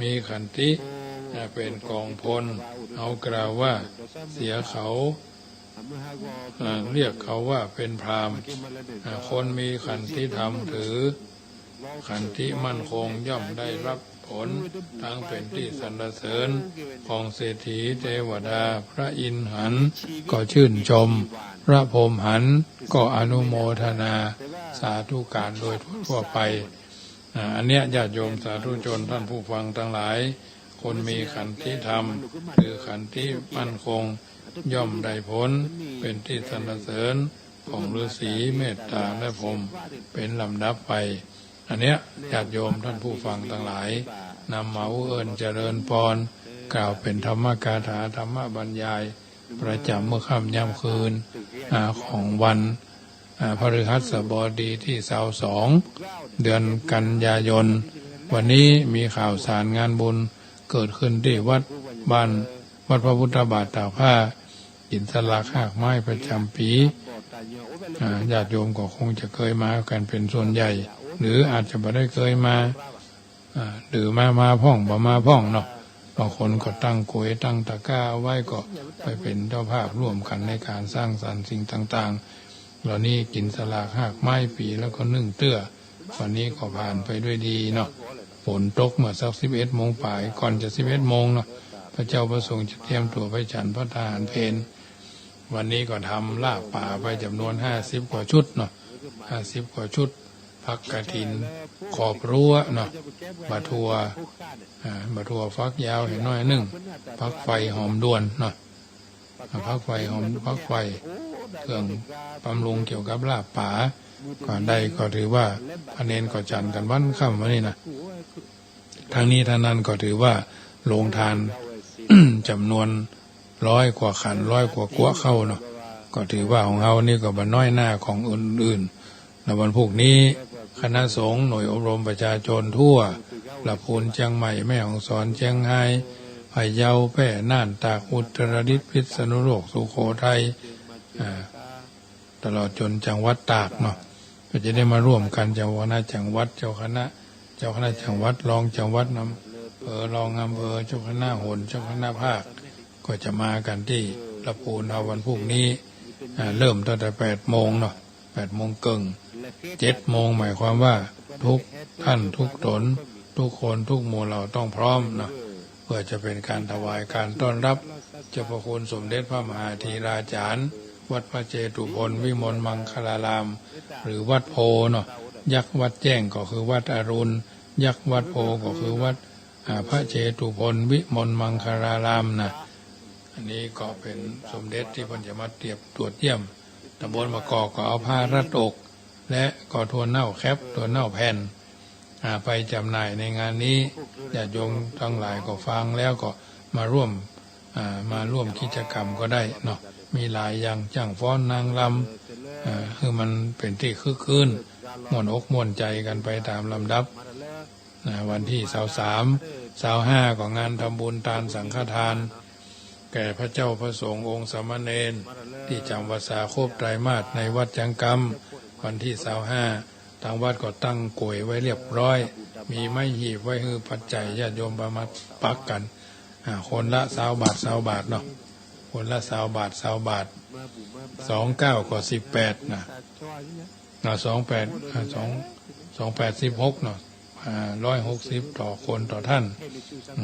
มีขันติเป็นกองพลเอากล่าวว่าเสียเขาเรียกเขาว่าเป็นพราหมณ์คนมีขันติธรรมถือขันติมั่นคงย่อมได้รับผลทั้งเป็นที่สรรเสริญของเศรษฐีเทวดาพระอินทร์หันต์ก็ชื่นชมพระพรหมหันต์ก็อนุโมทนาสาธุการโดยทั่วไป อันเนี้ยญาติโยมสาธุชนท่านผู้ฟังทั้งหลาย คนมีขันธิธรรมคือขันธิมั่นคงย่อมได้ผลเป็นที่สรรเสริญของฤาษีเมตตาและพรหมเป็นลำดับไปอันเนี้ยญาติโยมท่านผู้ฟังทั้งหลายนำมาเอิญเจริญพรกล่าวเป็นธรรมกาถาธรรมบรรยายประจำเมื่อค่ำยามคืนของวันพฤหัสบดีที่22 เดือนกันยายนวันนี้มีข่าวสารงานบุญเกิดขึ้นที่วัดพระพุทธบาทตากผ้าอินทรากหากไม้ประจำปีญาติโยมก็คงจะเคยมากันเป็นส่วนใหญ่หรืออาจจะไม่ได้เคยมาหรือมาพ่องบ่มาพ่องเนาะบางคนก็ตั้งกลวยตั้งตะกร้าไว้ก็ไปเป็นเจ้าภาพร่วมกันในการสร้างสรรค์สิ่งต่างๆเหล่านี้กินสลากหากไม้ปีแล้วก็นึ่งเตื้อวันนี้ก็ผ่านไปด้วยดีเนาะฝนตกเมื่อสัก11 โมงป่ายก่อนจะ11 โมงเนาะพระเจ้าประสงค์จะเตรียมตัวไปฉันพระทหารเพลวันนี้ก็ทำลาบป่าไปจำนวน50 กว่าชุดเนาะ50 กว่าชุดพักกฐินขอบรั้วเนาะบะทัวฟักยาวเห็นน้อยหนึ่งพักไฟหอมด้วนเนาะพักไฟเครื่องบำรุงเกี่ยวกับลาบป่าก่อนใดก็ถือว่าพระเนนก็จันกันวันค่ำวันนี้นะทางนี้ทางนั้นก็ถือว่าโรงทาน จำนวน100 กว่าขัน100 กว่ากัวเข้าเนาะก็ถือว่าของเรานี่ก็บ่น้อยหน้าของอื่นๆแล้ววันพวกนี้คณะสงฆ์หน่วยอบรมประชาชนทั่วลำพูนเชียงใหม่แม่ฮ่องสอนเชียงรายพะเยาแพร่น่านตากอุตรดิตถ์พิษณุโลกสุโขทัยตลอดจนจังหวัดตากเนาะก็จะได้มาร่วมกันเจ้าคณะจังหวัดเจ้าคณะจังหวัดรองจังหวัดอำเภอรองอำเภอเจ้าคณะโหนเจ้าคณะภาคก็จะมากันที่ลำพูนเอาวันพรุ่งนี้เริ่มตั้งแต่8 โมงเนาะ8 โมงครึ่ง7 โมงหมายความว่าทุกท่านทุกตนทุกคนทุกหมู่เราต้องพร้อมเนาะเพื่อจะเป็นการถวายการต้อนรับเจ้าพระคุณสมเด็จพระมหาธีราจารย์วัดพระเจตุพนวิมลมังคลารามหรือวัดโพเนาะยักษ์วัดแจ้งก็คือวัดอรุณยักษ์วัดโพก็คือวัดพระเจตุพนวิมลมังคลารามนะอันนี้ก็เป็นสมเด็จที่เพิ่นจะมาตรวจเยี่ยมตำบลมะกอกก็เอาผ้ารัดอกและก็ถั่วเน่าแคปถั่วเน่าแผ่นไปจำหน่ายในงานนี้ญาติโยมทั้งหลายก็ฟังแล้วก็มาร่วมกิจกรรมก็ได้เนาะมีหลายอย่างจ้างฟ้อนนางรำคือมันเป็นที่คึกคืนม่วนอกม่วนใจกันไปตามลำดับวันที่23 25ก็งานทำบุญทานสังฆทานแก่พระเจ้าพระสงฆ์องค์สามเณรที่จำพรรษาครบไตรมาสในวัดจังกำวันที่25ทางวัดก็ตั้งกลวยไว้เรียบร้อยมีไม้หีบไว้ให้ปัจจัยญาติโยมประมาปักกันคนละ20 บาทเนาะคนละ20 บาท29ก็18นะ28 16เนาะ160ต่อคนต่อท่าน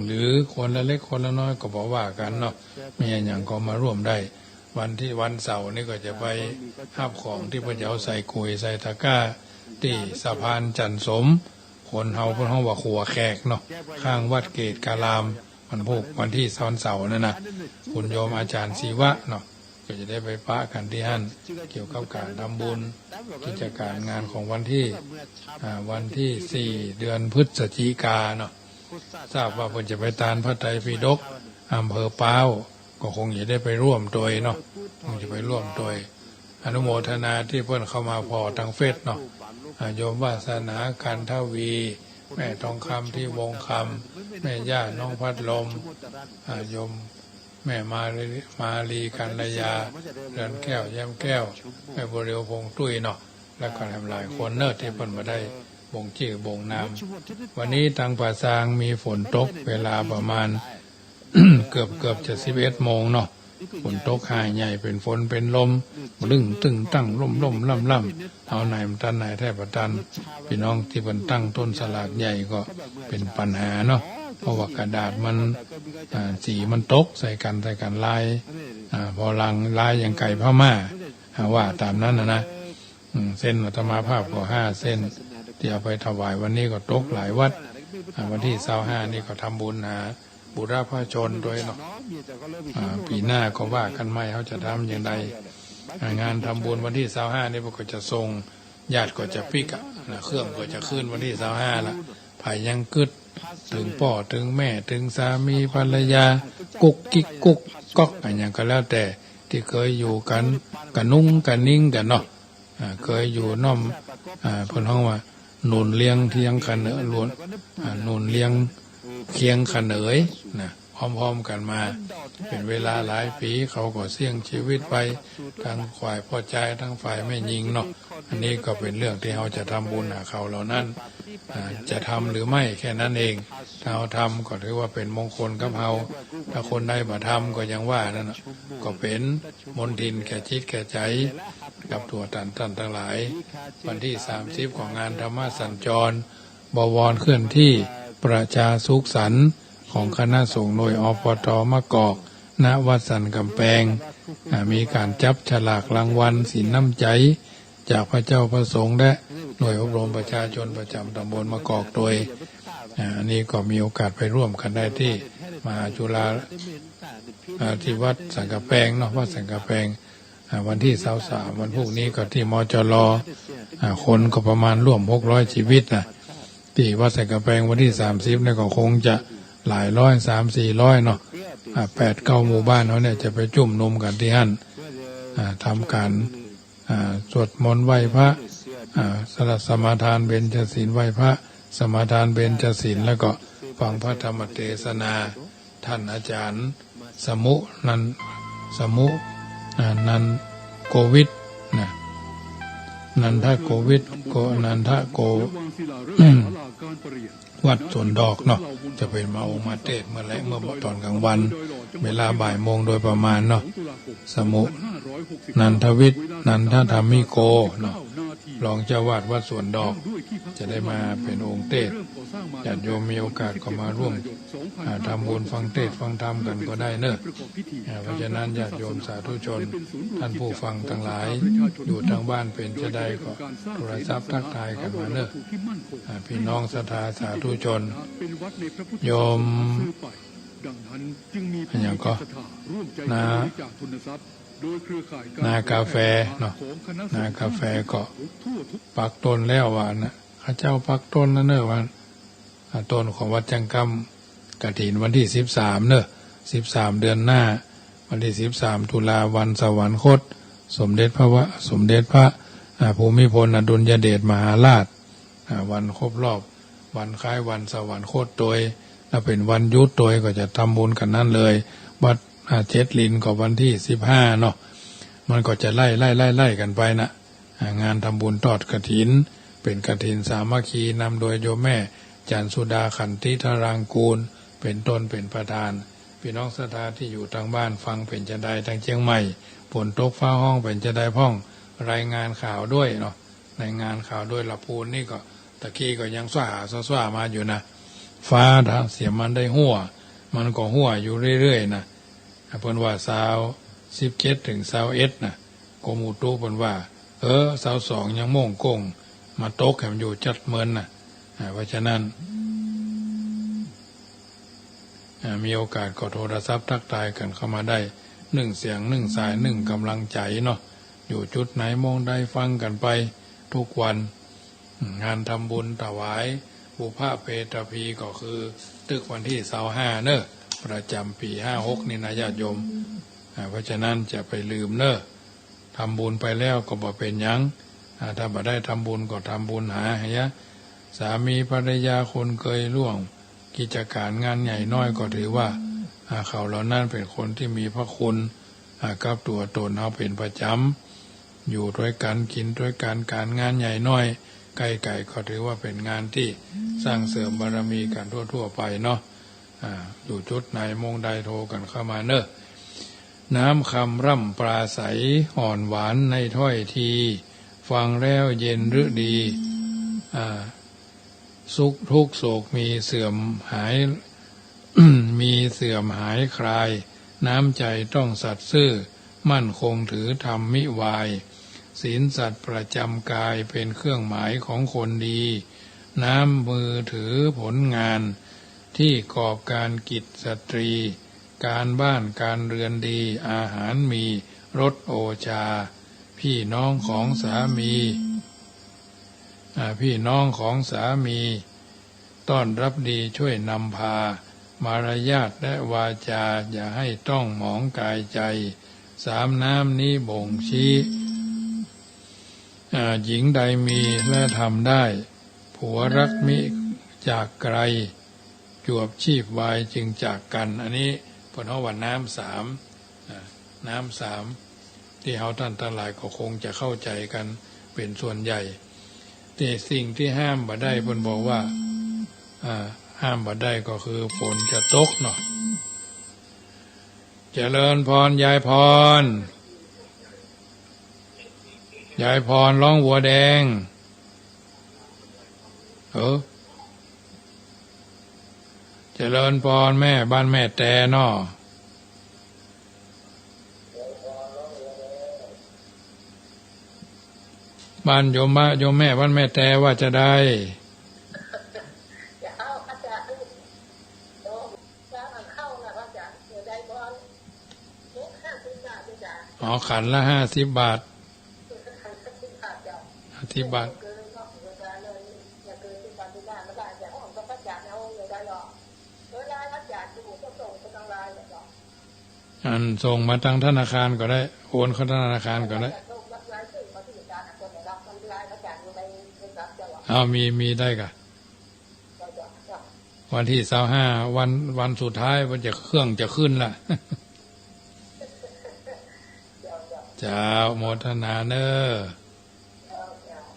หรือคนละเล็กคนละน้อยก็บอกว่ากันเนาะมีอย่างก็มาร่วมได้วันเสาร์นี่ก็จะไปหับของที่พระเจ้าใส่กุยใส่ตะกร้าที่สะพานจันสมคนเฮาเพิ่นว่าขัวแขกเนาะข้างวัดเกตกาลามวันที่เสาร์นั่นนะคุณโยมอาจารย์ศิวะเนาะก็จะได้ไปปะกันที่นั่นเกี่ยวกับการทำบุญกิจการงานของวันที่4 เดือนพฤศจิกาเนาะทราบว่าเพิ่นจะไปตานพระไตรปิฎกอำเภอป้าวก็คงจะได้ไปร่วมโดยเนาะคงจะไปร่วมโดยอนุโมทนาที่เพิ่นเข้ามาพอทางเฟซเนาะโยมวาสนากันทวีแม่ทองคำที่วงคำแม่ย่าน้องพัดลมโยมแม่มาลีกันระยาเรือนแก้วแย้มแก้วแม่บริวพงตุ้ยเนาะแล้วก็หลายคนเนิร์ดที่เพิ่นมาได้บ่งชื่อบ่งนามวันนี้ทางป่าซางมีฝนตกเวลาประมาณ เกือบจะ11 โมงเนาะฝนตกหายใหญ่เป็นฝนเป็นลมลึ่งตึงตั้งล่มล่ำเอาไหนมันตันไหนแทบประตันพี่น้องที่เพิ่นตั้งต้นสลากใหญ่ก็เป็นปัญหาเนาะเพราะว่ากระดาษมันสีมันตกใส่กันลายพอลังลายอย่างไก่พม่าว่าตามนั้นนะเส้นอัตมาภาพก็5 เส้น ที่เอาไปถวายวันนี้ก็ตกหลายวัดวันที่25นี่ก็ทำบุญหาบุรพชนด้วยเนาะปีหน้าก็ว่ากันไม่เขาจะทำอย่างไรงานทำบุญวันที่25นี่พวกก็จะส่งญาติก็จะปิกเครื่องก็จะขึ้นวันที่25ละภายยังกึดถึงพ่อถึงแม่ถึงสามีภรรยากุกกิ๊กกุกก๊อกอะไรอย่างก็แล้วแต่ที่เคยอยู่กันกันนุ่งกันนิ่งกันเนาะเคยอยู่น้อมเพิ่นฮ้องว่าหนุนเลี้ยงเทียงขันเนอล้วนหนุนเลี้ยงเคียงขันเอ๋ยนะพร้อมๆกันมาเป็นเวลาหลายปีเขาก็เสี่ยงชีวิตไปทั้งฝ่ายพ่อใจทั้งฝ่ายแม่หญิงเนาะอันนี้ก็เป็นเรื่องที่เราจะทำบุญหาเขาเหล่านั้นจะทำหรือไม่แค่นั้นเองถ้าเราทำก็ถือว่าเป็นมงคลกับเราถ้าคนใดบ่ทำก็ยังว่านั่นก็เป็นมลทินแก่จิตแก่ใจกับตัวท่านทั้งหลายวันที่30ของงานธรรมสัญจรบวรเคลื่อนที่ประชาสุขสันต์ของคณะสงฆ์หน่วยอปต.มะกอกณวัดสันกำแพงมีการจับฉลากรางวัลสินน้ำใจจากพระเจ้าพระสงฆ์และหน่วยอบรมประชาชนประจำตำบลมะกอกโดยอันนี้ก็มีโอกาสไปร่วมกันได้ที่มหาจุฬาที่วัดสันกำแพงเนาะวัดสันกำแพงวันที่23วันพรุ่งนี้ก็ที่มจรคนก็ประมาณร่วม600ชีวิตนะที่วัดสันกำแพงวันที่30เนี่ยก็คงจะหลายร้อย300-400เนาะ8-9หมู่บ้านเขาเนี่ยจะไปจุ่มนุมกันที่หั่นทำการสวดมนต์ไหว้พระสมาทานเบญจศีลไหว้พระสมาทานเบญจศีลแล้วก็ฟังพระธรรมเทศนาท่านอาจารย์สมุนันโกวิดนะนันทโกวิดโกนันทโกวัดสวนดอกเนาะจะเป็นมาองค์มาเทศเมื่อตอนกลางวันเวลาบ่ายโมงโดยประมาณเนาะสมุนันทวิทย์นันทธรรมิโกเนาะรองเจ้าวาดวัดสวนดอกจะได้มาเป็นองค์เทศญาติโยมมีโอกาสก็มาร่วมทำบุญฟังเทศฟังธรรมกันก็ได้เนอะเพราะฉะนั้นญาติโยมสาธุชนท่านผู้ฟังทั้งหลายอยู่ทางบ้านเป็นจะได้ก็โทรศัพท์ทักทายกันมาเนอะพี่น้องศรัทธาสาธุชนโยมอย่างก็นากาแฟเนาะนากาแฟก็ปักต้นแล้วว่านะข้าเจ้าปักต้นนั่นเนอะวันต้นของวัดจังกำกฐินวันที่13เนอะ13เดือนหน้าวันที่13ตุลาวันสวรรคตสมเด็จพระภูมิพลอดุลยเดชมหาราชวันครบรอบวันคล้ายวันสวรรคตโดยถ้าเป็นวันยุดโดยก็จะทำบุญกันนั่นเลยวัดเจ็ดลินก็วันที่15เนาะมันก็จะไล่กันไปนะงานทำบุญทอดกฐินเป็นกฐินสามัคคีนำโดยโยมแม่จันสุดาขันติธารางกูลเป็นต้นเป็นประธานพี่น้องศรัทธาที่อยู่ทางบ้านฟังเป็นจะได้ทางเชียงใหม่ฝนตกฟ้าห้องเป็นจะได้พ้องรายงานข่าวด้วยเนาะรายงานข่าวด้วยลำพูนนี่ก็ตะกี้ก็ยังสว่ามาอยู่นะฟ้าเสียมันได้หัวมันก็หัวอยู่เรื่อยๆนะเพิ่นว่า17 ถึง 21นะกรมอุตุเพิ่นว่า22ยังโมงกงมาตกให้มันอยู่จัดเมินนะเพราะฉะนั้นมีโอกาสก็โทรศัพท์ทักทายกันเข้ามาได้1เสียง1สาย1กำลังใจเนาะอยู่จุดไหนมองได้ฟังกันไปทุกวันงานทำบุญถวายบุพเพตพีก็คือตึกวันที่25เนอะประจำปี56นี่นะญาติโยมเพราะฉะนั้นจะไปลืมเนอะทำบุญไปแล้วก็บ่เป็นหยังถ้าบ่ได้ทำบุญก็ทำบุญหาให้ยะสามีภรรยาคนเคยร่วมกิจการงานใหญ่น้อยก็ถือว่าเขาเหล่านั้นเป็นคนที่มีพระคุณกับตัวตนเขาเป็นประจำอยู่ด้วยกันกินด้วยกันการงานใหญ่น้อยไกลๆก็ถือว่าเป็นงานที่สร้างเสริมบารมีกันทั่วๆไปเนาะอยู่จุดไหนมงใดโทรกันเข้ามาเนอะน้ำคำร่ำปราศัยอ่อนหวานในถ้อยทีฟังแล้วเย็นหรือดีสุขทุกโศกมีเสื่อมหาย มีเสื่อมหายคลายน้ำใจต้องสัตย์ซื่อมั่นคงถือธรรมมิวาย ศีลสัตย์ประจำกายเป็นเครื่องหมายของคนดี น้ำมือถือผลงานที่กอบการกิจสตรี การบ้านการเรือนดีอาหารมีรสโอชาพี่น้องของสามีต้อนรับดีช่วยนำพามารยาทและวาจาอย่าให้ต้องหมองกายใจสามน้ำนี้บ่งชี้หญิงใดมีและทำได้ผัวรักมิจากไกลจวบชีพวายจึงจากกันอันนี้พอเขาว่าน้ำสามที่เขาท่านทั้งหลายก็คงจะเข้าใจกันเป็นส่วนใหญ่แต่สิ่งที่ห้ามบ่ได้เพิ่นบอกว่าห้ามบ่ได้ก็คือฝนจะตกเนาะเจริญพรยายพรร้องวัวแดงเจริญพรแม่บ้านแม่แต่เนาะบ้านโยมแม่บ้านแม่แต่ว่าจะได้ขันละ50 บาท50 บาทส่งมาทางธนาคารก็ได้โอนเข้าธนาคารก็ได้มีได้กะวันที่25วันสุดท้ายมันจะเครื่องจะขึ้นล่ะเจ้าโมทนาเนอ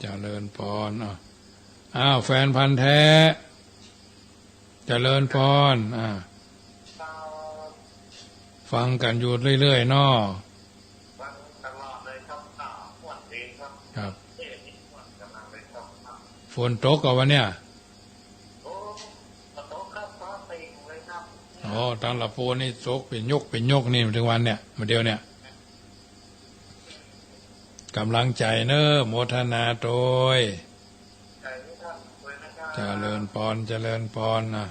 เจริญพรแฟนพันธุ์แท้เจริญพรฟังกันอยู่เรื่อยๆเนาะครับฝนตกกับวันเนี้ยตั้งละโพนี่ตกเป็นยกนี่ถึงวันเนี่ยมาเดียวเนี่ยกำลังใจเนอะโมทนาโดยเจริญพรนะ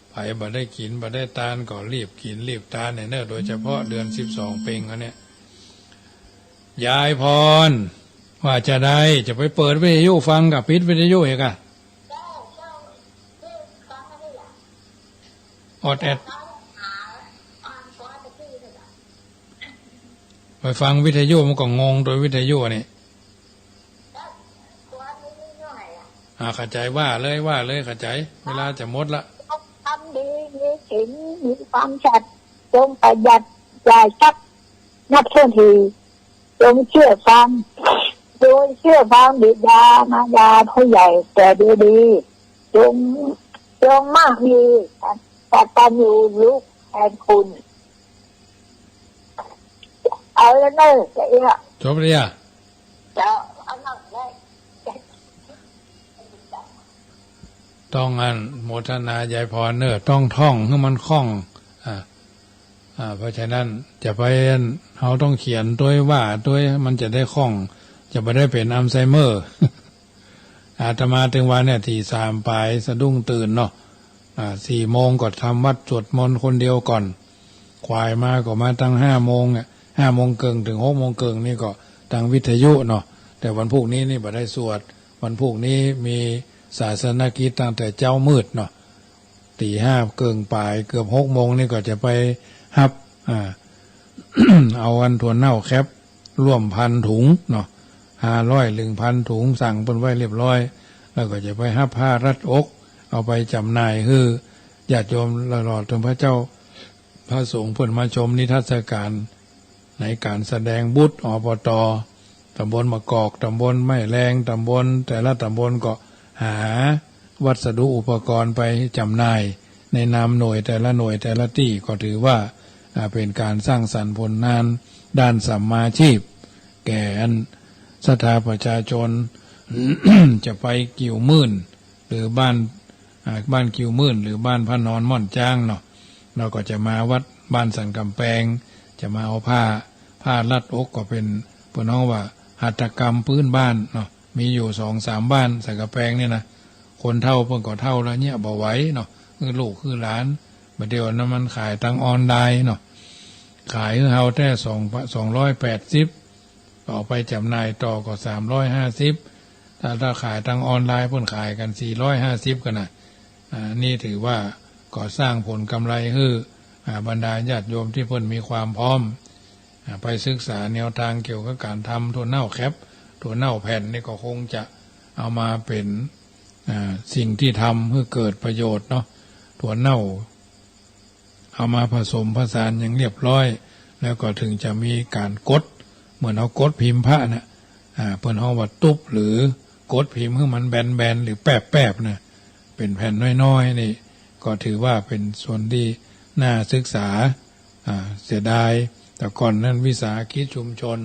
ไผบ่ได้กินบ่ได้ทานก็รีบกินรีบทานเนอะโดยเฉพาะเดือน12 เพ็งอันเนี้ยยายพรว่าจะไปเปิดวิทยุฟังกับปิดวิทยุอีกอะอดแอดไปฟังวิทยุมันก็งงโดยวิทยุนี่เข้าใจว่าเลยเข้าใจเวลาจะหมดละทำดีมีศีลมีความสัตย์จงประหยัดจ่ายทรัพย์นับเท่าทีจงเชื่อฟังบิดามารดาผู้ใหญ่แต่ดีจงมากมีกตัญญูลูกแทนคุณเอาแล้วเนอะจะเอะจบเลยจะเอาหนักได้ต้องโมทนายายพรเนอะต้องท่องให้มันคล่องเพราะฉะนั้นจะไปเขาต้องเขียนด้วยว่าด้วยมันจะได้คล่องจะไม่ได้เป็นอัลไซเมอร์อาตมาถึงวันเนี่ยที่3ไปสะดุ้งตื่นเนาะ4 โมงก็ทำวัดสวดมนต์คนเดียวก่อนควายมาก็มาตั้ง5 โมงเนี่ย5 โมงครึ่งถึง6 โมงครึ่งนี่ก็ทางวิทยุเนาะแต่วันพรุ่งนี้นี่บ่ได้สวดวันพรุ่งนี้มีศาสนกิจตั้งแต่เจ้ามืดเนาะตี 5เกินปลายเกือบ6 โมงนี่ก็จะไปฮับเอาวันถั่วเน่าแคปร่วม1,000 ถุงเนาะ1,000 ถุงสั่งเพิ่นไว้เรียบร้อยแล้วก็จะไปฮับผ้ารัดอกเอาไปจำหน่ายคือญาติโยมตลอดจนพระเจ้าพระสงฆ์เพิ่นมาชมนิทรรศการในการแสดงบุตรอบต.ตำบลมะกอกตำบลไม้แรงตำบลแต่ละตำบลก็หาวัสดุอุปกรณ์ไปจำหน่ายในนามหน่วยแต่ละที่ก็ถือว่าเป็นการสร้างสรรค์ผลงานด้านสัมมาชีพแก่ศรัทธาประชาชน จะไปกิ่วมื่นหรือบ้านกิ่วมื่นหรือบ้านพระนอนม่อนจ้างเนาะเราก็จะมาวัดบ้านสันกำแพงจะมาเอาผ้ารัดอกก็เป็นพวกน้องว่า หัตถกรรมพื้นบ้านเนาะมีอยู่2-3 บ้านใส่กระแปงเนี่ยนะคนเท่าเพิ่นก็เท่าแล้วเนี่ยบ่ไหวเนาะคือลูกคือหลานบัดเดี๋ยวนั้นมันขายทางออนไลน์เนาะขายให้เฮาแค่280ต่อไปจำหน่ายต่อก็350ถ้าขายทางออนไลน์เพิ่นขายกัน450กันน่ะนี่ถือว่าก่อสร้างผลกำไรให้บรรดาญาติโยมที่เพิ่นมีความพร้อมไปศึกษาแนวทางเกี่ยวกับการทำถั่วเน่าแคปถั่วเน่าแผ่นนี่ก็คงจะเอามาเป็นสิ่งที่ทำเพื่อเกิดประโยชน์เนาะถั่วเน่าเอามาผสมผสานอย่างเรียบร้อยแล้วก็ถึงจะมีการกดเหมือนเอากดพิมพ์พระนะเพิ่นเฮาว่าตุ๊บหรือกดพิมพ์ให้มันแบนๆหรือแป๊บๆนะเป็นแผ่นน้อยๆนี่ก็ถือว่าเป็นส่วนที่น่าศึกษาเสียดายแต่ก่อนนั้นวิสาหกิจชุมชน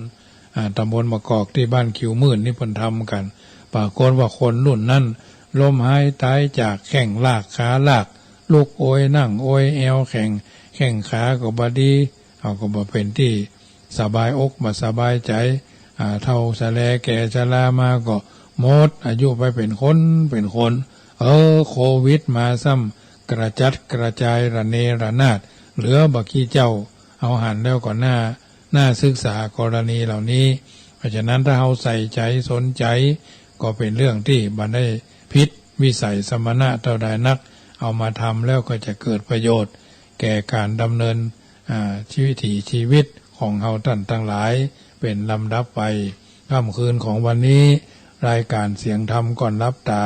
ตำบลมะกอกที่บ้านคิวมื่นนี่เพิ่นทำกันปรากฏว่าคนรุ่นนั้นล้มหายตายจากแข้งลากขาลากลูกโอยนั่งโอยแอวแข้งขาก็บ่ดีเอาก็บ่เป็นที่สบายอกบ่สบายใจเท่าสะแลแก่ชรามาก็หมดอายุไปเป็นคนโควิดมาซ้ำกระจัดกระจายระเนระนาดเหลือบักขี้เจ้าเอาหันแล้วก็น่าศึกษากรณีเหล่านี้เพราะฉะนั้นถ้าเราใส่ใจสนใจก็เป็นเรื่องที่บันได้พิษวิสัยสมณะเท่าใดนักเอามาทำแล้วก็จะเกิดประโยชน์แก่การดำเนินชีวิตของเราท่านทั้งหลายเป็นลำดับไปค่ำคืนของวันนี้รายการเสียงธรรมก่อนรับตา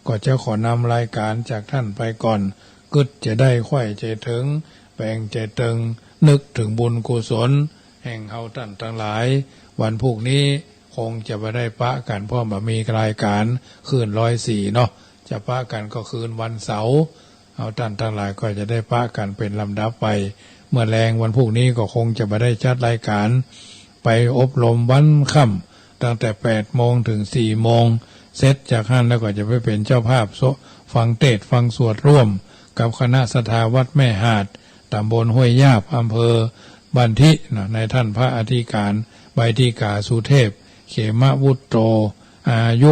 ก็จะขอนำรายการจากท่านไปก่อนกึศจะได้ไข้ใจถึงแบ่งใจตึงนึกถึงบุญกุศลแห่งเฮาท่านทั้งหลายวันพรุ่งนี้คงจะไปได้ปะกันเพราะว่ามีรายการคืน104เนาะจะปะกันก็คืนวันเสาร์เฮาท่านทั้งหลายก็จะได้ปะกันเป็นลำดับไปเมื่อแรงวันพรุ่งนี้ก็คงจะไปได้จัดรายการไปอบรมวันค่ำตั้งแต่8 โมงถึง4 โมงเสร็จจากนั้นแล้วก็จะไปเป็นเจ้าภาพฟังเทศน์ฟังสวดร่วมกับคณะสถาวัดแม่หาดตำบลห้วยยาบอำเภอบันทิในท่านพระอธิการใบธิกาสุเทพเขมวุตโตอายุ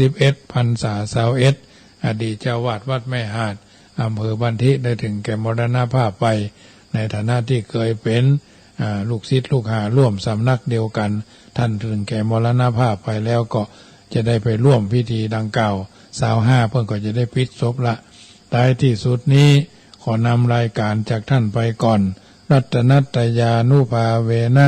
61 พรรษา21อดีตเจ้าวาดวัดแม่หาดอำเภอบันทิได้ถึงแก่มรณภาพไปในฐานะที่เคยเป็นลูกศิษย์ลูกหาร่วมสำนักเดียวกันท่านถึงแก่มรณภาพไปแล้วก็จะได้ไปร่วมพิธีดังกล่าว25เพิ่นก็จะได้ปิดศพละท้ายที่สุดนี้ขอนำรายการจากท่านไปก่อนรัตนัตยานุภาเวนะ